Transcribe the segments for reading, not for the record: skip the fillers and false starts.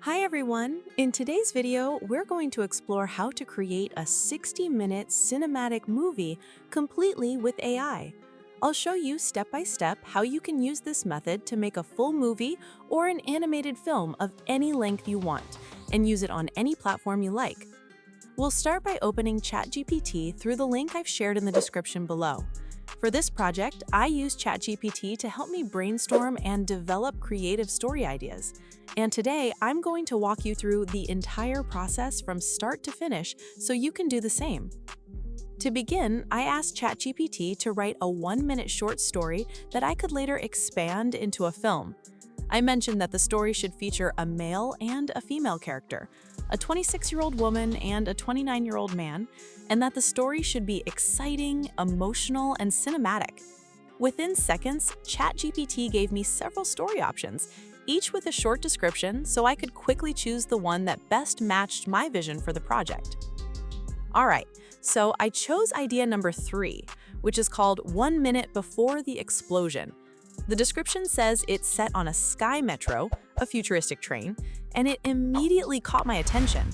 Hi everyone! In today's video, we're going to explore how to create a 60-minute cinematic movie completely with AI. I'll show you step by step how you can use this method to make a full movie or an animated film of any length you want, and use it on any platform you like. We'll start by opening ChatGPT through the link I've shared in the description below. For this project, I used ChatGPT to help me brainstorm and develop creative story ideas. And today, I'm going to walk you through the entire process from start to finish so you can do the same. To begin, I asked ChatGPT to write a 1-minute short story that I could later expand into a film. I mentioned that the story should feature a male and a female character, a 26-year-old woman and a 29-year-old man, and that the story should be exciting, emotional, and cinematic. Within seconds, ChatGPT gave me several story options, each with a short description, so I could quickly choose the one that best matched my vision for the project. Alright, so I chose idea number 3, which is called 1 minute before the explosion. The description says it's set on a sky metro, a futuristic train, and it immediately caught my attention.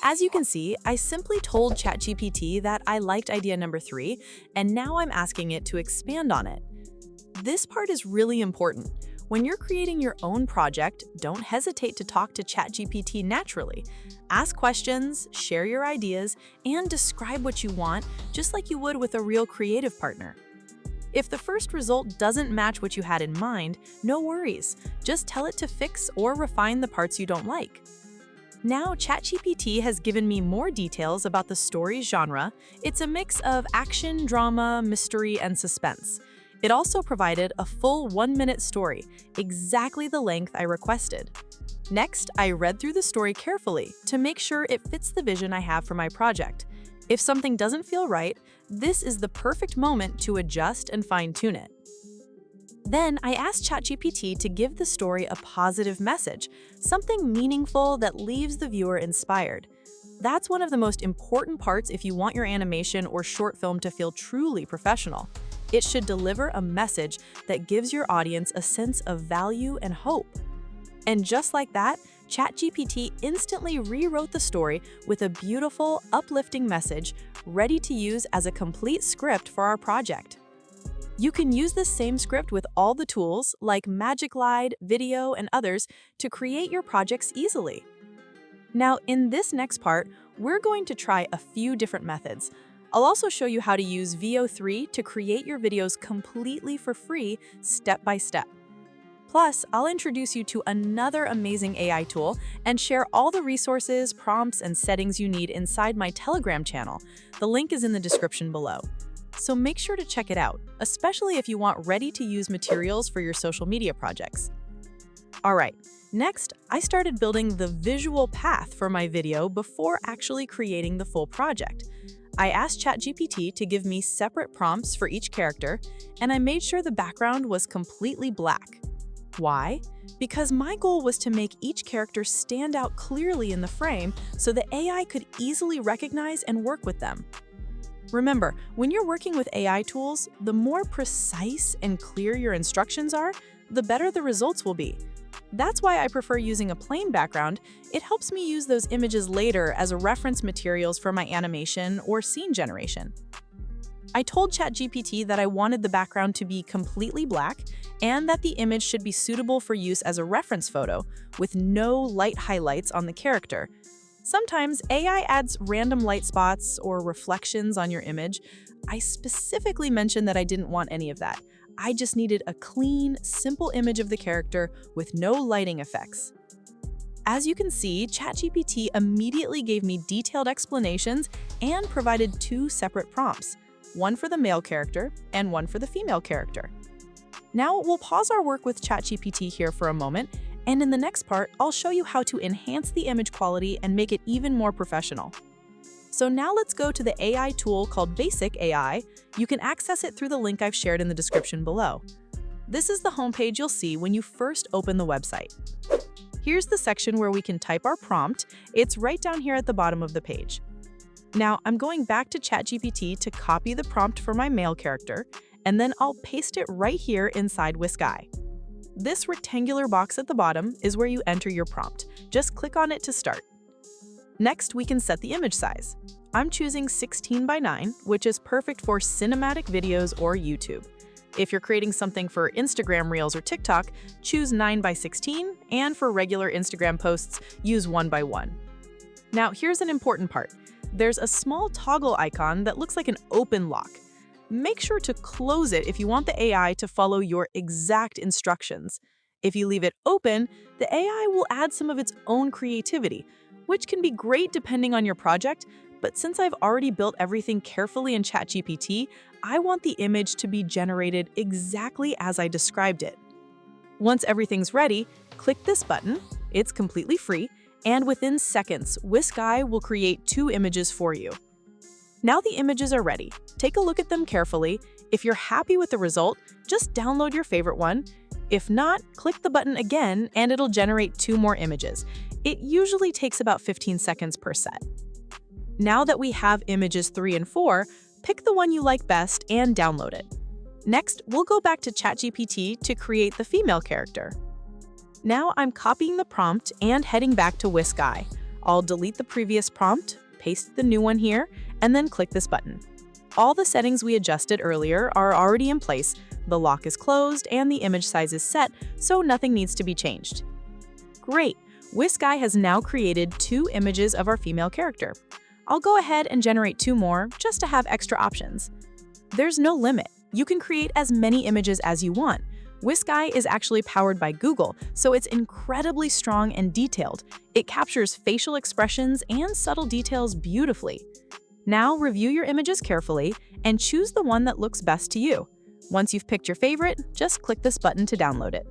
As you can see, I simply told ChatGPT that I liked idea number 3, and now I'm asking it to expand on it. This part is really important. When you're creating your own project, don't hesitate to talk to ChatGPT naturally. Ask questions, share your ideas, and describe what you want, just like you would with a real creative partner. If the first result doesn't match what you had in mind, no worries. Just tell it to fix or refine the parts you don't like. Now, ChatGPT has given me more details about the story's genre. It's a mix of action, drama, mystery, and suspense. It also provided a full 1-minute story, exactly the length I requested. Next, I read through the story carefully to make sure it fits the vision I have for my project. If something doesn't feel right, this is the perfect moment to adjust and fine-tune it. Then I asked ChatGPT to give the story a positive message, something meaningful that leaves the viewer inspired. That's one of the most important parts if you want your animation or short film to feel truly professional. It should deliver a message that gives your audience a sense of value and hope. And just like that, ChatGPT instantly rewrote the story with a beautiful, uplifting message ready to use as a complete script for our project. You can use this same script with all the tools like Magic Glide, Video, and others to create your projects easily. Now, in this next part, we're going to try a few different methods. I'll also show you how to use VO3 to create your videos completely for free, step by step. Plus, I'll introduce you to another amazing AI tool and share all the resources, prompts, and settings you need inside my Telegram channel. The link is in the description below. So make sure to check it out, especially if you want ready-to-use materials for your social media projects. Alright, next, I started building the visual path for my video before actually creating the full project. I asked ChatGPT to give me separate prompts for each character, and I made sure the background was completely black. Why? Because my goal was to make each character stand out clearly in the frame so the AI could easily recognize and work with them. Remember, when you're working with AI tools, the more precise and clear your instructions are, the better the results will be. That's why I prefer using a plain background. It helps me use those images later as a reference materials for my animation or scene generation. I told ChatGPT that I wanted the background to be completely black and that the image should be suitable for use as a reference photo with no light highlights on the character. Sometimes AI adds random light spots or reflections on your image. I specifically mentioned that I didn't want any of that. I just needed a clean, simple image of the character with no lighting effects. As you can see, ChatGPT immediately gave me detailed explanations and provided 2 separate prompts, one for the male character and one for the female character. Now we'll pause our work with ChatGPT here for a moment, and in the next part, I'll show you how to enhance the image quality and make it even more professional. So now let's go to the AI tool called Basic AI. You can access it through the link I've shared in the description below. This is the homepage you'll see when you first open the website. Here's the section where we can type our prompt. It's right down here at the bottom of the page. Now, I'm going back to ChatGPT to copy the prompt for my male character, and then I'll paste it right here inside Sky. This rectangular box at the bottom is where you enter your prompt. Just click on it to start. Next, we can set the image size. I'm choosing 16 by 9, which is perfect for cinematic videos or YouTube. If you're creating something for Instagram Reels or TikTok, choose 9 by 16, and for regular Instagram posts, use 1 by 1. Now, here's an important part. There's a small toggle icon that looks like an open lock. Make sure to close it if you want the AI to follow your exact instructions. If you leave it open, the AI will add some of its own creativity, which can be great depending on your project, but since I've already built everything carefully in ChatGPT, I want the image to be generated exactly as I described it. Once everything's ready, click this button. It's completely free, and within seconds, WhiskEye will create 2 images for you. Now the images are ready. Take a look at them carefully. If you're happy with the result, just download your favorite one. If not, click the button again and it'll generate 2 more images. It usually takes about 15 seconds per set. Now that we have images 3 and 4, pick the one you like best and download it. Next, we'll go back to ChatGPT to create the female character. Now I'm copying the prompt and heading back to WhiskEye. I'll delete the previous prompt, paste the new one here, and then click this button. All the settings we adjusted earlier are already in place, the lock is closed, and the image size is set, so nothing needs to be changed. Great! WhiskEye has now created 2 images of our female character. I'll go ahead and generate 2 more just to have extra options. There's no limit. You can create as many images as you want. WhiskEye is actually powered by Google, so it's incredibly strong and detailed. It captures facial expressions and subtle details beautifully. Now review your images carefully and choose the one that looks best to you. Once you've picked your favorite, just click this button to download it.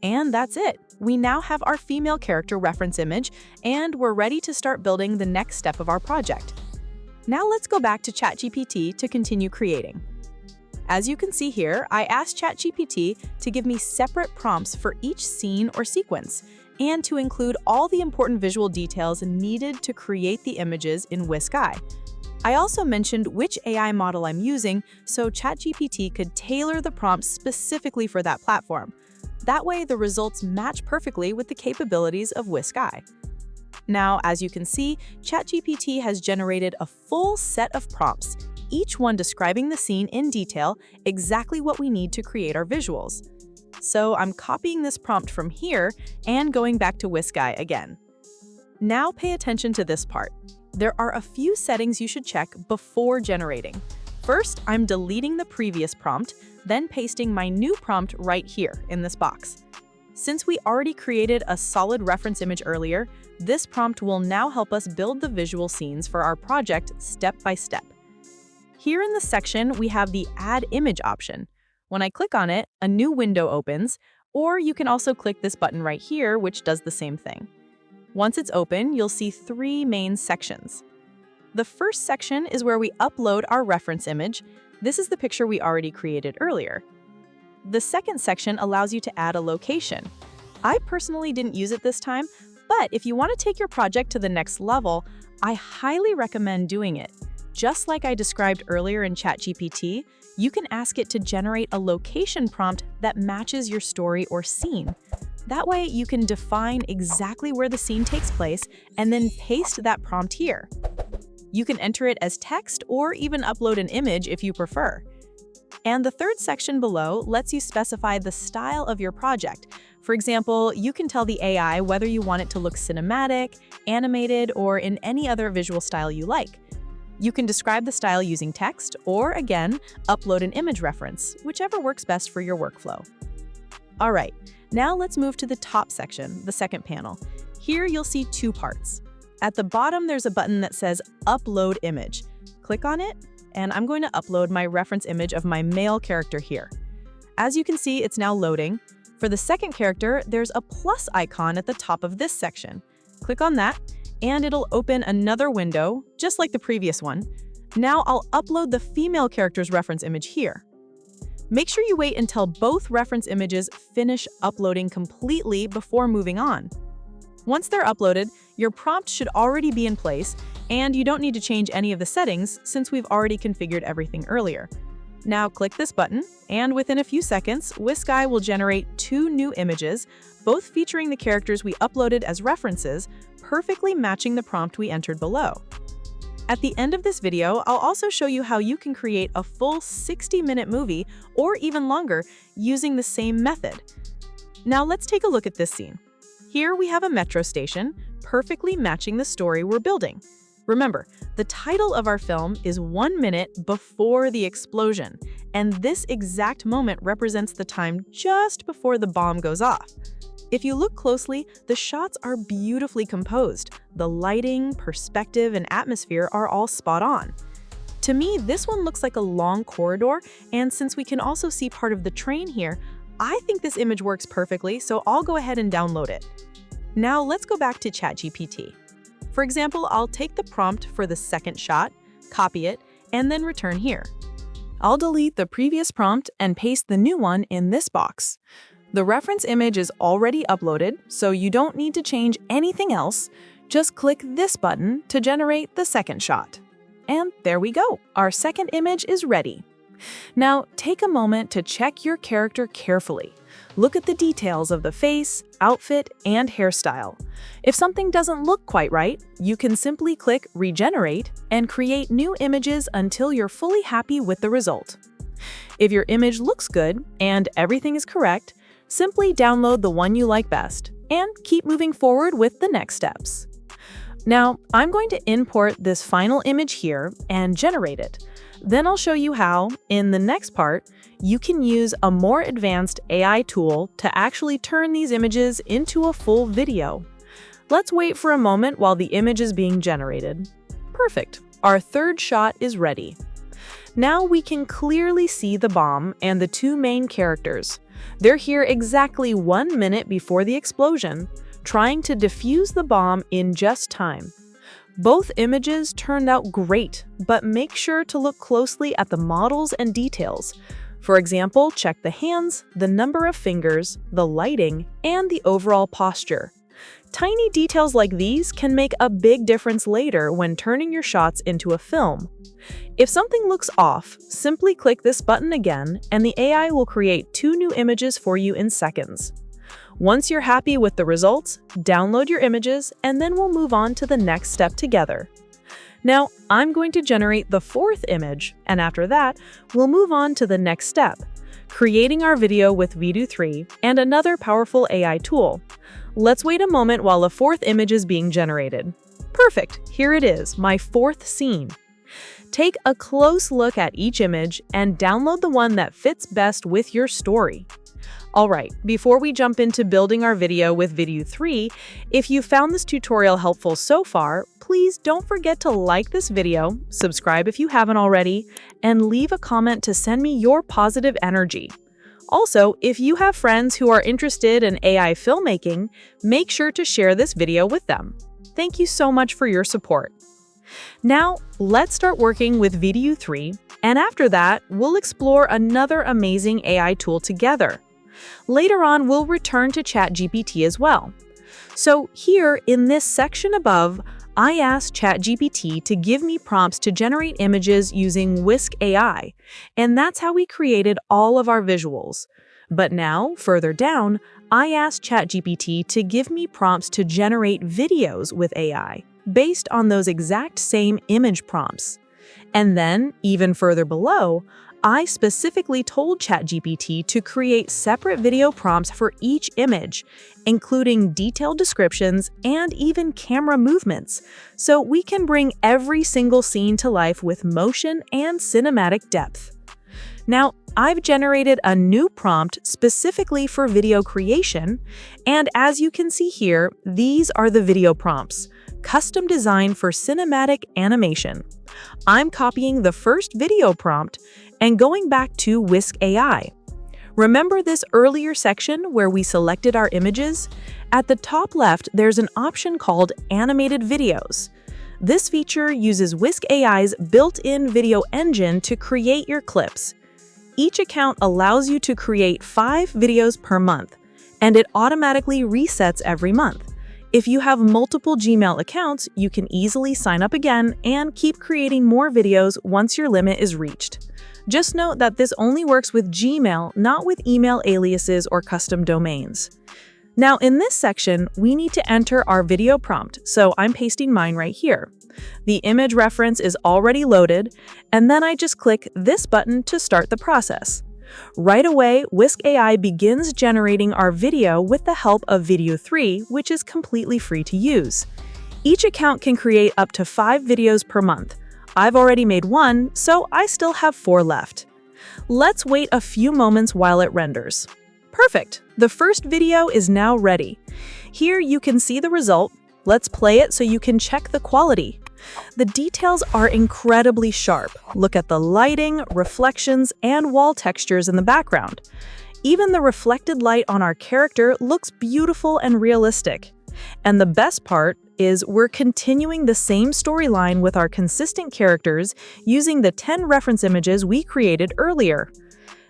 And that's it. We now have our female character reference image, and we're ready to start building the next step of our project. Now let's go back to ChatGPT to continue creating. As you can see here, I asked ChatGPT to give me separate prompts for each scene or sequence, and to include all the important visual details needed to create the images in WhiskEye. I also mentioned which AI model I'm using, so ChatGPT could tailor the prompts specifically for that platform. That way, the results match perfectly with the capabilities of WhiskEye. Now, as you can see, ChatGPT has generated a full set of prompts, each one describing the scene in detail, exactly what we need to create our visuals. So I'm copying this prompt from here and going back to WhiskEye again. Now pay attention to this part. There are a few settings you should check before generating. First, I'm deleting the previous prompt, then pasting my new prompt right here in this box. Since we already created a solid reference image earlier, this prompt will now help us build the visual scenes for our project step by step. Here in this section, we have the Add Image option. When I click on it, a new window opens, or you can also click this button right here, which does the same thing. Once it's open, you'll see 3 main sections. The first section is where we upload our reference image. This is the picture we already created earlier. The second section allows you to add a location. I personally didn't use it this time, but if you want to take your project to the next level, I highly recommend doing it. Just like I described earlier in ChatGPT, you can ask it to generate a location prompt that matches your story or scene. That way, you can define exactly where the scene takes place and then paste that prompt here. You can enter it as text or even upload an image if you prefer. And the third section below lets you specify the style of your project. For example, you can tell the AI whether you want it to look cinematic, animated, or in any other visual style you like. You can describe the style using text or, again, upload an image reference, whichever works best for your workflow. All right, now let's move to the top section, the second panel. Here you'll see 2 parts. At the bottom, there's a button that says Upload Image. Click on it, and I'm going to upload my reference image of my male character here. As you can see, it's now loading. For the second character, there's a plus icon at the top of this section. Click on that, and it'll open another window, just like the previous one. Now I'll upload the female character's reference image here. Make sure you wait until both reference images finish uploading completely before moving on. Once they're uploaded, your prompt should already be in place, and you don't need to change any of the settings since we've already configured everything earlier. Now click this button, and within a few seconds, Whisk AI will generate 2 new images, both featuring the characters we uploaded as references, perfectly matching the prompt we entered below. At the end of this video, I'll also show you how you can create a full 60-minute movie, or even longer, using the same method. Now let's take a look at this scene. Here we have a metro station, perfectly matching the story we're building. Remember, the title of our film is 1 minute before the explosion, and this exact moment represents the time just before the bomb goes off. If you look closely, the shots are beautifully composed. The lighting, perspective, and atmosphere are all spot on. To me, this one looks like a long corridor, and since we can also see part of the train here, I think this image works perfectly, so I'll go ahead and download it. Now let's go back to ChatGPT. For example, I'll take the prompt for the second shot, copy it, and then return here. I'll delete the previous prompt and paste the new one in this box. The reference image is already uploaded, so you don't need to change anything else. Just click this button to generate the second shot. And there we go, our second image is ready. Now, take a moment to check your character carefully. Look at the details of the face, outfit, and hairstyle. If something doesn't look quite right, you can simply click Regenerate and create new images until you're fully happy with the result. If your image looks good and everything is correct, simply download the one you like best and keep moving forward with the next steps. Now, I'm going to import this final image here and generate it. Then I'll show you how, in the next part, you can use a more advanced AI tool to actually turn these images into a full video. Let's wait for a moment while the image is being generated. Perfect. Our third shot is ready. Now we can clearly see the bomb and the 2 main characters. They're here exactly 1 minute before the explosion, trying to defuse the bomb in just time. Both images turned out great, but make sure to look closely at the models and details. For example, check the hands, the number of fingers, the lighting, and the overall posture. Tiny details like these can make a big difference later when turning your shots into a film. If something looks off, simply click this button again, and the AI will create 2 new images for you in seconds. Once you're happy with the results, download your images, and then we'll move on to the next step together. Now, I'm going to generate the 4th image, and after that, we'll move on to the next step, creating our video with Video 3 and another powerful AI tool. Let's wait a moment while the 4th image is being generated. Perfect, here it is, my 4th scene. Take a close look at each image and download the one that fits best with your story. Alright, before we jump into building our video with Video 3, if you found this tutorial helpful so far, please don't forget to like this video, subscribe if you haven't already, and leave a comment to send me your positive energy. Also, if you have friends who are interested in AI filmmaking, make sure to share this video with them. Thank you so much for your support. Now, let's start working with Video 3, and after that, we'll explore another amazing AI tool together. Later on, we'll return to ChatGPT as well. So here, in this section above, I asked ChatGPT to give me prompts to generate images using Whisk AI, and that's how we created all of our visuals. But now, further down, I asked ChatGPT to give me prompts to generate videos with AI, based on those exact same image prompts. And then, even further below, I specifically told ChatGPT to create separate video prompts for each image, including detailed descriptions and even camera movements, so we can bring every single scene to life with motion and cinematic depth. Now, I've generated a new prompt specifically for video creation, and as you can see here, these are the video prompts, custom designed for cinematic animation. I'm copying the first video prompt and going back to Whisk AI. Remember this earlier section where we selected our images? At the top left, there's an option called Animated Videos. This feature uses Whisk AI's built-in video engine to create your clips. Each account allows you to create 5 videos per month, and it automatically resets every month. If you have multiple Gmail accounts, you can easily sign up again and keep creating more videos once your limit is reached. Just note that this only works with Gmail, not with email aliases or custom domains. Now, in this section, we need to enter our video prompt, so I'm pasting mine right here. The image reference is already loaded, and then I just click this button to start the process. Right away, Whisk AI begins generating our video with the help of Video 3, which is completely free to use. Each account can create up to 5 videos per month. I've already made one, so I still have 4 left. Let's wait a few moments while it renders. Perfect! The first video is now ready. Here you can see the result. Let's play it so you can check the quality. The details are incredibly sharp. Look at the lighting, reflections, and wall textures in the background. Even the reflected light on our character looks beautiful and realistic. And the best part is we're continuing the same storyline with our consistent characters using the 10 reference images we created earlier.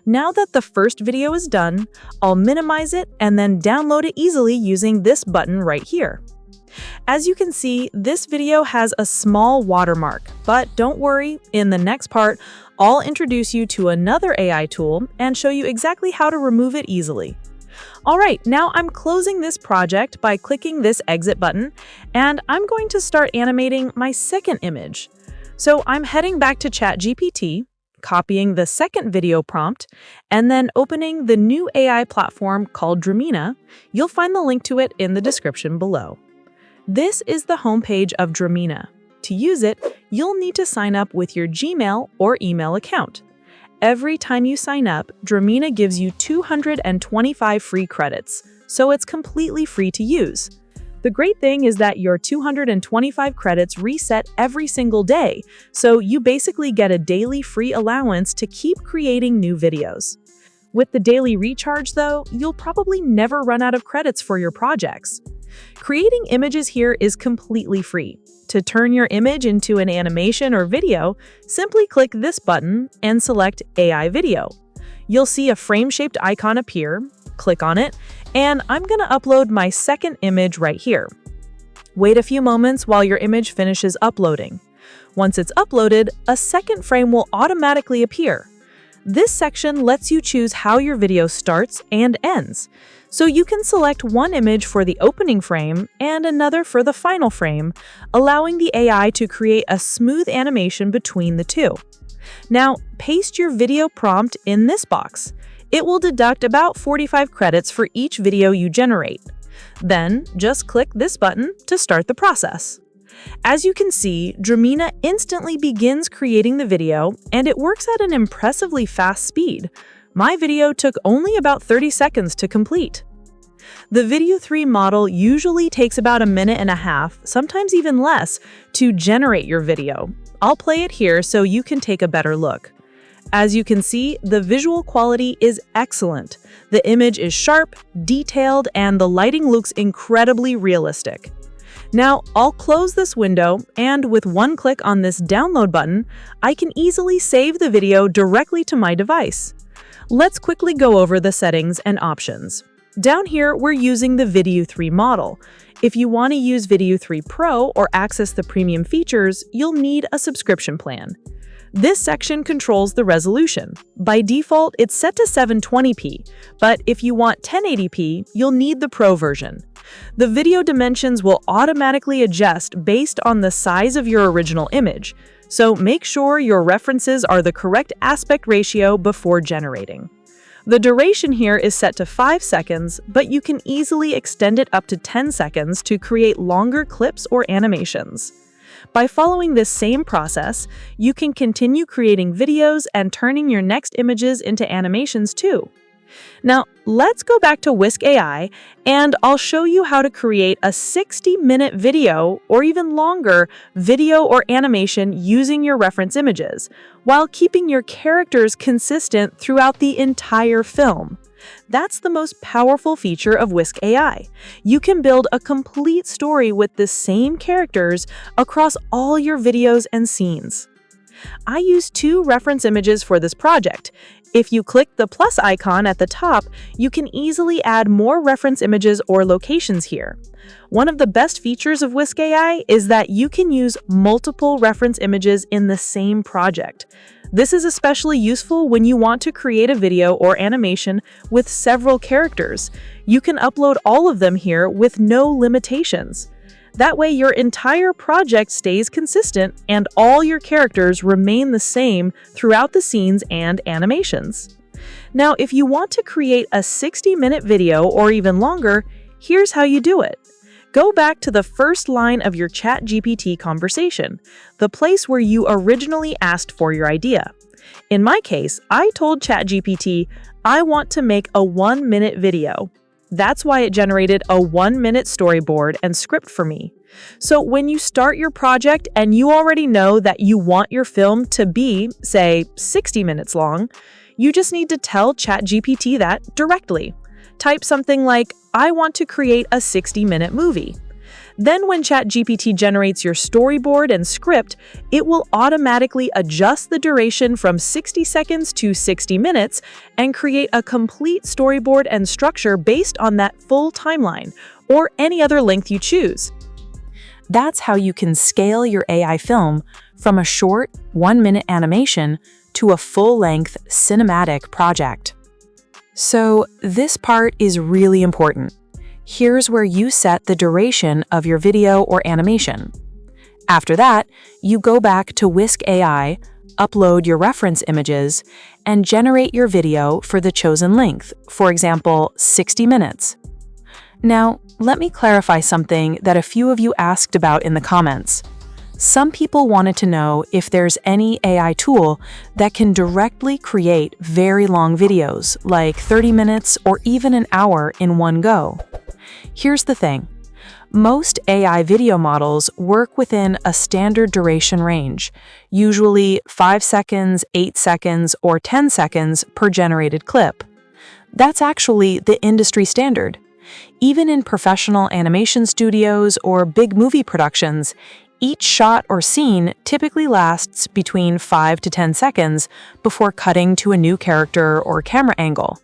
Now that the first video is done, I'll minimize it and then download it easily using this button right here. As you can see, this video has a small watermark, but don't worry, in the next part, I'll introduce you to another AI tool and show you exactly how to remove it easily. Alright, now I'm closing this project by clicking this exit button, and I'm going to start animating my second image. So I'm heading back to ChatGPT, copying the second video prompt, and then opening the new AI platform called Dramina. You'll find the link to it in the description below. This is the homepage of Dramina. To use it, you'll need to sign up with your Gmail or email account. Every time you sign up, Dramina gives you 225 free credits, so it's completely free to use. The great thing is that your 225 credits reset every single day, so you basically get a daily free allowance to keep creating new videos. With the daily recharge, though, you'll probably never run out of credits for your projects. Creating images here is completely free. To turn your image into an animation or video, simply click this button and select AI Video. You'll see a frame-shaped icon appear, click on it, and I'm going to upload my second image right here. Wait a few moments while your image finishes uploading. Once it's uploaded, a second frame will automatically appear. This section lets you choose how your video starts and ends. So you can select one image for the opening frame and another for the final frame, allowing the AI to create a smooth animation between the two. Now, paste your video prompt in this box. It will deduct about 45 credits for each video you generate. Then, just click this button to start the process. As you can see, Dramina instantly begins creating the video, and it works at an impressively fast speed. My video took only about 30 seconds to complete. The Video 3 model usually takes about a minute and a half, sometimes even less, to generate your video. I'll play it here so you can take a better look. As you can see, the visual quality is excellent. The image is sharp, detailed, and the lighting looks incredibly realistic. Now, I'll close this window, and with one click on this download button, I can easily save the video directly to my device. Let's quickly go over the settings and options. Down here, we're using the Video 3 model. If you want to use Video 3 Pro or access the premium features, you'll need a subscription plan. This section controls the resolution. By default, it's set to 720p, but if you want 1080p, you'll need the Pro version. The video dimensions will automatically adjust based on the size of your original image, so make sure your references are the correct aspect ratio before generating. The duration here is set to 5 seconds, but you can easily extend it up to 10 seconds to create longer clips or animations. By following this same process, you can continue creating videos and turning your next images into animations too. Now, let's go back to Whisk AI, and I'll show you how to create a 60-minute video or even longer video or animation using your reference images, while keeping your characters consistent throughout the entire film. That's the most powerful feature of Whisk AI. You can build a complete story with the same characters across all your videos and scenes. I used 2 reference images for this project. If you click the plus icon at the top, you can easily add more reference images or locations here. One of the best features of Whisk AI is that you can use multiple reference images in the same project. This is especially useful when you want to create a video or animation with several characters. You can upload all of them here with no limitations. That way, your entire project stays consistent and all your characters remain the same throughout the scenes and animations. Now, if you want to create a 60-minute video or even longer, here's how you do it. Go back to the first line of your ChatGPT conversation, the place where you originally asked for your idea. In my case, I told ChatGPT I want to make a 1-minute video. That's why it generated a 1-minute storyboard and script for me. So when you start your project and you already know that you want your film to be, say, 60 minutes long, you just need to tell ChatGPT that directly. Type something like, I want to create a 60-minute movie. Then when ChatGPT generates your storyboard and script, it will automatically adjust the duration from 60 seconds to 60 minutes and create a complete storyboard and structure based on that full timeline, or any other length you choose. That's how you can scale your AI film from a short 1-minute animation to a full-length cinematic project. So this part is really important. Here's where you set the duration of your video or animation. After that, you go back to Whisk AI, upload your reference images, and generate your video for the chosen length, for example, 60 minutes. Now, let me clarify something that a few of you asked about in the comments. Some people wanted to know if there's any AI tool that can directly create very long videos, like 30 minutes or even an hour in one go. Here's the thing. Most AI video models work within a standard duration range, usually 5 seconds, 8 seconds, or 10 seconds per generated clip. That's actually the industry standard. Even in professional animation studios or big movie productions, each shot or scene typically lasts between 5 to 10 seconds before cutting to a new character or camera angle.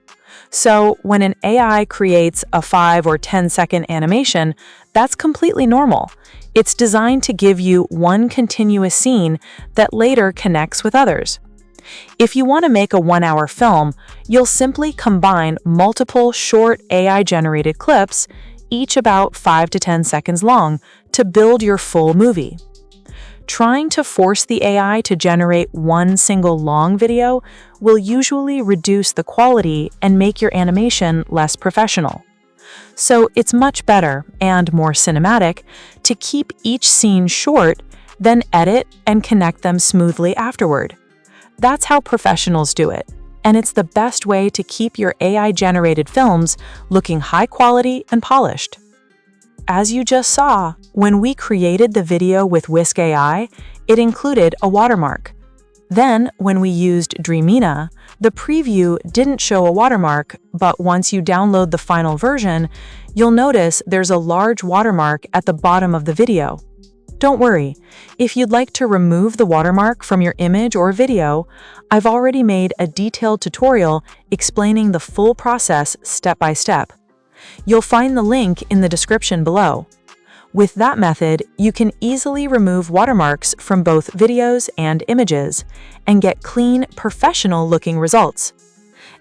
So when an AI creates a 5 or 10-second animation, that's completely normal. It's designed to give you one continuous scene that later connects with others. If you want to make a 1-hour film, you'll simply combine multiple short AI-generated clips, each about 5 to 10 seconds long, to build your full movie. Trying to force the AI to generate one single long video will usually reduce the quality and make your animation less professional. So it's much better and more cinematic to keep each scene short, then edit and connect them smoothly afterward. That's how professionals do it, and it's the best way to keep your AI-generated films looking high quality and polished. As you just saw, when we created the video with Whisk AI, it included a watermark. Then, when we used Dreamina, the preview didn't show a watermark, but once you download the final version, you'll notice there's a large watermark at the bottom of the video. Don't worry, if you'd like to remove the watermark from your image or video, I've already made a detailed tutorial explaining the full process step by step. You'll find the link in the description below. With that method, you can easily remove watermarks from both videos and images and get clean, professional-looking results.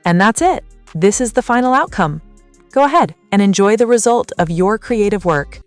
And that's it. This is the final outcome. Go ahead and enjoy the result of your creative work.